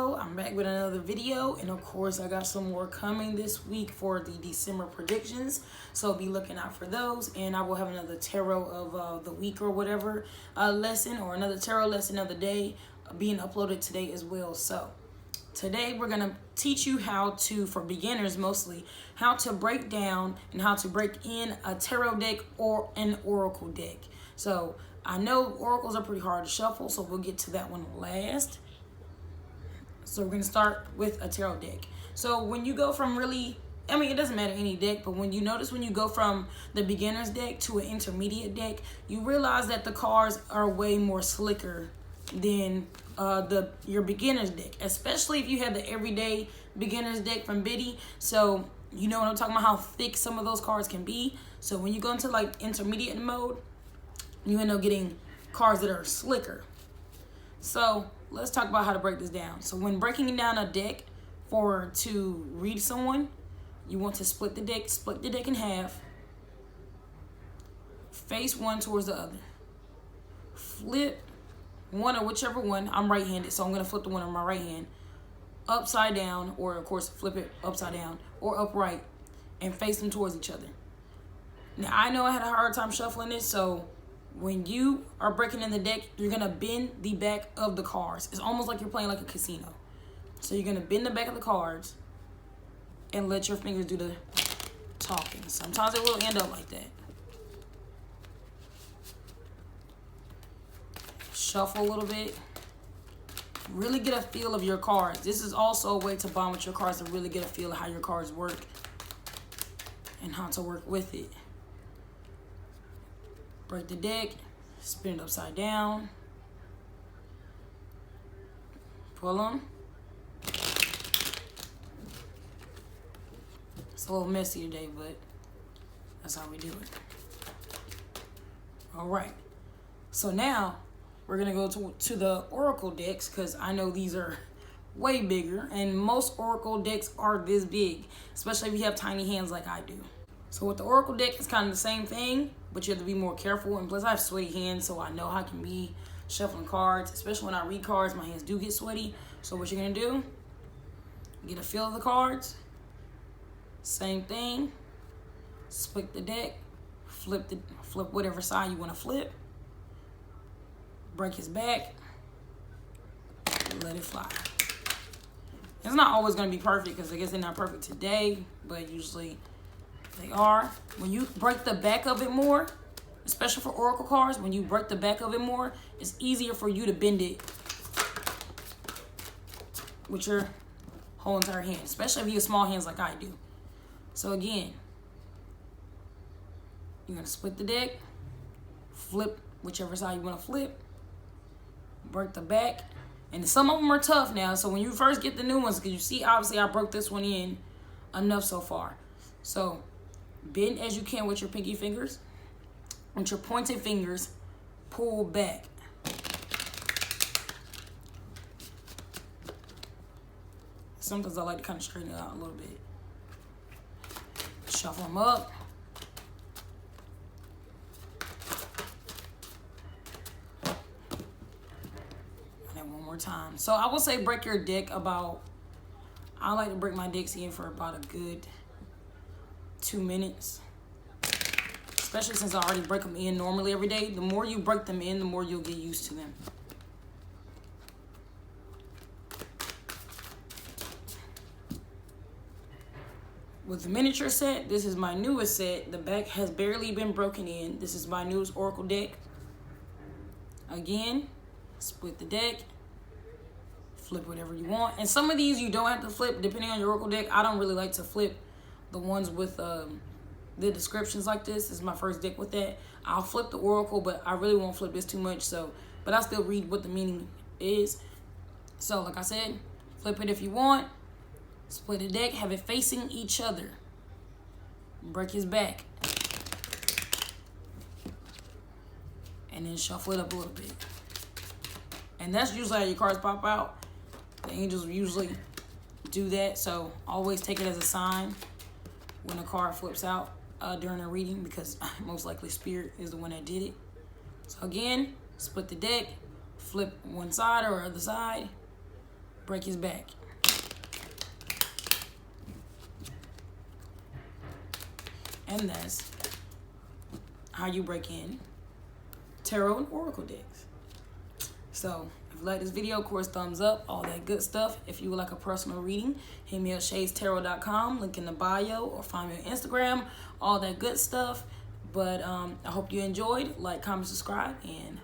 hello, I'm back with another video, and of course I got some more coming this week for the December predictions, so be looking out for those. And I will have another tarot of the week or whatever lesson, or another tarot lesson of the day being uploaded today as well. So today we're going to teach you how to, for beginners mostly, how to break down and how to break in a tarot deck or an oracle deck. So I know oracles are pretty hard to shuffle, so we'll get to that one last. So we're going to start with a tarot deck. So when you go from it doesn't matter any deck, but when you go from the beginner's deck to an intermediate deck, you realize that the cards are way more slicker than your beginner's deck, especially if you have the everyday beginner's deck from Biddy. So you know what I'm talking about, how thick some of those cards can be. So when you go into like intermediate mode, you end up getting cards that are slicker. So let's talk about how to break this down. So when breaking down a deck to read someone, you want to split the deck in half, face one towards the other, flip one or whichever one. I'm right-handed, so I'm going to flip the one on my right hand upside down, or of course flip it upside down or upright, and face them towards each other. Now I know I had a hard time shuffling this, so when you are breaking in the deck, you're going to bend the back of the cards. It's almost like you're playing like a casino. So you're going to bend the back of the cards and let your fingers do the talking. Sometimes it will end up like that. Shuffle a little bit. Really get a feel of your cards. This is also a way to bond with your cards, to really get a feel of how your cards work and how to work with it. Break the deck, spin it upside down, pull them. It's a little messy today, but that's how we do it. All right, so now we're gonna go to the oracle decks, because I know these are way bigger, and most oracle decks are this big, especially if you have tiny hands like I do. So with the oracle deck, it's kind of the same thing, but you have to be more careful. And plus, I have sweaty hands, so I know how I can be shuffling cards. Especially when I read cards, my hands do get sweaty. So what you're going to do, get a feel of the cards. Same thing. Split the deck. Flip whatever side you want to flip. Break his back. Let it fly. It's not always going to be perfect, because I guess they're not perfect today, but usually they are. When you break the back of it more, especially for oracle cards, when you break the back of it more, it's easier for you to bend it with your whole entire hand, especially if you have small hands like I do. So again, you're going to split the deck, flip whichever side you want to flip, break the back. And some of them are tough now, so when you first get the new ones, because you see, obviously I broke this one in enough so far. So bend as you can with your pinky fingers. With your pointed fingers, pull back. Sometimes I like to kind of straighten it out a little bit. Shuffle them up. And then one more time. So I will say break your deck I like to break my decks in for about a good 2 minutes, especially since I already break them in normally every day. The more you break them in, the more you'll get used to them. With the miniature set, this is my newest set. The back has barely been broken in. This is my newest oracle deck. Again, split the deck, flip whatever you want. And some of these you don't have to flip depending on your oracle deck. I don't really like to flip the ones with the descriptions like this. This is my first deck with that. I'll flip the oracle, but I really won't flip this too much. But I still read what the meaning is. So like I said, flip it if you want. Split the deck, have it facing each other. Break his back. And then shuffle it up a little bit. And that's usually how your cards pop out. The angels usually do that, so always take it as a sign when a card flips out during a reading, because most likely Spirit is the one that did it. So again, split the deck, flip one side or other side, break his back. And that's how you break in tarot and oracle decks. So if you like this video, of course, thumbs up, all that good stuff. If you would like a personal reading, hit me at SHAESTAROT.com, link in the bio, or find me on Instagram, all that good stuff. But I hope you enjoyed. Like, comment, subscribe, and